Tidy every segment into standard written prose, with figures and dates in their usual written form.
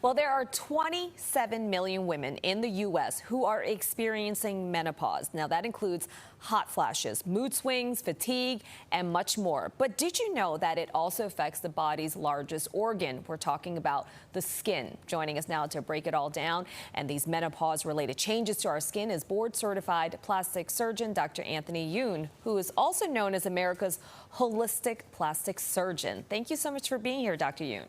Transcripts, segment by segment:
Well, there are 27 million women in the U.S. who are experiencing menopause. Now, that includes hot flashes, mood swings, fatigue, and much more. But did you know that it also affects the body's largest organ? We're talking about the skin. Joining us now to break it all down and these menopause-related changes to our skin is board-certified plastic surgeon Dr. Anthony Youn, who is also known as America's holistic plastic surgeon. Thank you so much for being here, Dr. Youn.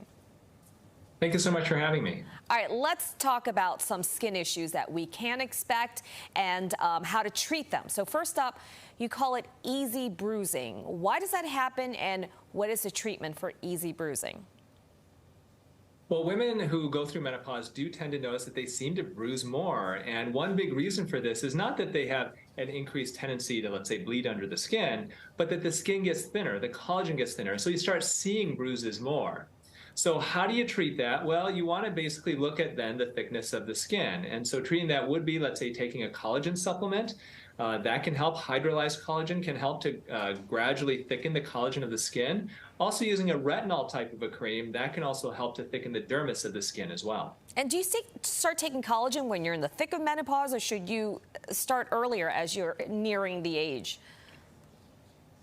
Thank you so much for having me. All right, let's talk about some skin issues that we can expect and how to treat them. So first up, you call it easy bruising. Why does that happen, and what is the treatment for easy bruising? Well, women who go through menopause do tend to notice that they seem to bruise more. And one big reason for this is not that they have an increased tendency to, let's say, bleed under the skin, but that the skin gets thinner, the collagen gets thinner. So you start seeing bruises more. So how do you treat that? Well, you want to basically look at then the thickness of the skin. And so treating that would be, let's say, taking a collagen supplement. That can help. Hydrolyzed collagen can help to gradually thicken the collagen of the skin. Also using a retinol type of a cream, that can also help to thicken the dermis of the skin as well. And do you start taking collagen when you're in the thick of menopause, or should you start earlier as you're nearing the age?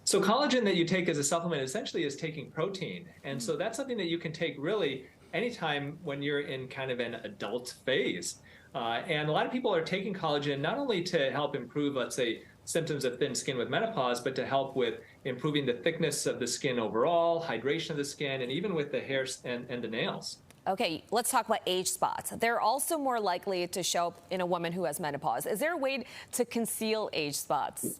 So collagen that you take as a supplement essentially is taking protein. And so that's something that you can take really anytime when you're in kind of an adult phase. And a lot of people are taking collagen not only to help improve, let's say, symptoms of thin skin with menopause, but to help with improving the thickness of the skin overall, hydration of the skin, and even with the hair and the nails. Okay, let's talk about age spots. They're also more likely to show up in a woman who has menopause. Is there a way to conceal age spots?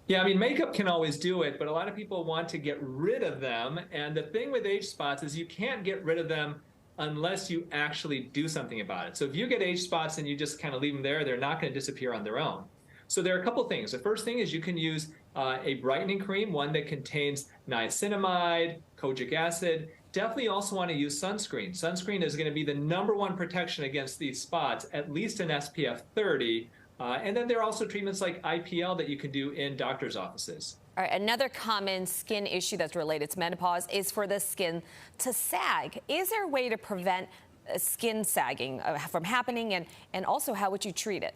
Yeah, I mean, makeup can always do it, but a lot of people want to get rid of them. And the thing with age spots is you can't get rid of them unless you actually do something about it. So if you get age spots and you just kind of leave them there, they're not going to disappear on their own. So there are a couple things. The first thing is you can use a brightening cream, one that contains niacinamide, kojic acid. Definitely also want to use sunscreen. Sunscreen is going to be the #1 protection against these spots, at least an SPF 30. And then there are also treatments like IPL that you can do in doctor's offices. All right, another common skin issue that's related to menopause is for the skin to sag. Is there a way to prevent skin sagging from happening, and also how would you treat it?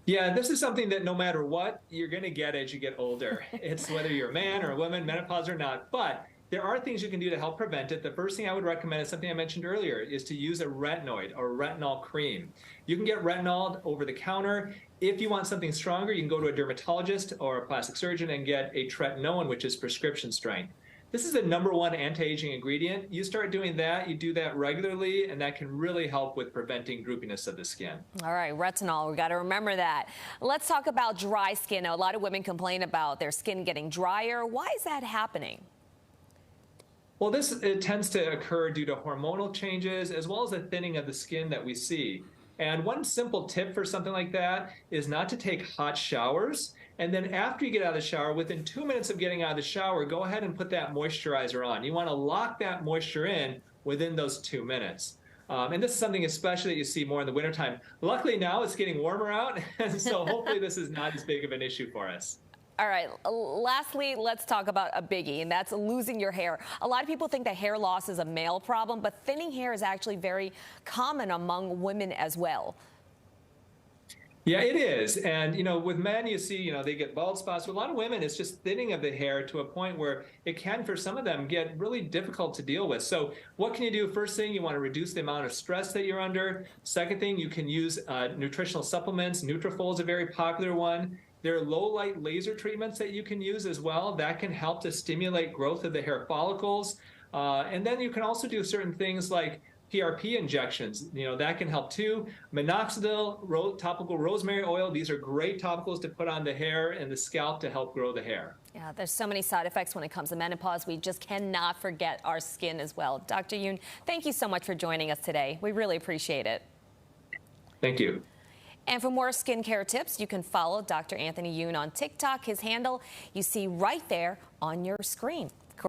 Yeah, this is something that no matter what, you're going to get as you get older. It's whether you're a man or a woman, menopause or not. But there are things you can do to help prevent it. The first thing I would recommend is something I mentioned earlier, is to use a retinoid or retinol cream. You can get retinol over the counter. If you want something stronger, you can go to a dermatologist or a plastic surgeon and get a tretinoin, which is prescription strength. This is the #1 anti-aging ingredient. You start doing that, you do that regularly, and that can really help with preventing droopiness of the skin. All right, retinol, we got to remember that. Let's talk about dry skin. Now, a lot of women complain about their skin getting drier. Why is that happening? Well, it tends to occur due to hormonal changes as well as the thinning of the skin that we see. And one simple tip for something like that is not to take hot showers. And then after you get out of the shower, within 2 minutes of getting out of the shower, go ahead and put that moisturizer on. You want to lock that moisture in within those 2 minutes. And this is something especially that you see more in the wintertime. Luckily now it's getting warmer out, and so hopefully this is not as big of an issue for us. All right, lastly, let's talk about a biggie, and that's losing your hair. A lot of people think that hair loss is a male problem, but thinning hair is actually very common among women as well. Yeah, it is. And, with men, you see, they get bald spots. With a lot of women, it's just thinning of the hair to a point where it can, for some of them, get really difficult to deal with. So what can you do? First thing, you want to reduce the amount of stress that you're under. Second thing, you can use nutritional supplements. Nutrafol is a very popular one. There are low-light laser treatments that you can use as well. That can help to stimulate growth of the hair follicles. And then you can also do certain things like PRP injections. That can help too. Minoxidil, topical rosemary oil. These are great topicals to put on the hair and the scalp to help grow the hair. Yeah, there's so many side effects when it comes to menopause. We just cannot forget our skin as well. Dr. Youn, thank you so much for joining us today. We really appreciate it. Thank you. And for more skincare tips, you can follow Dr. Anthony Youn on TikTok. His handle you see right there on your screen.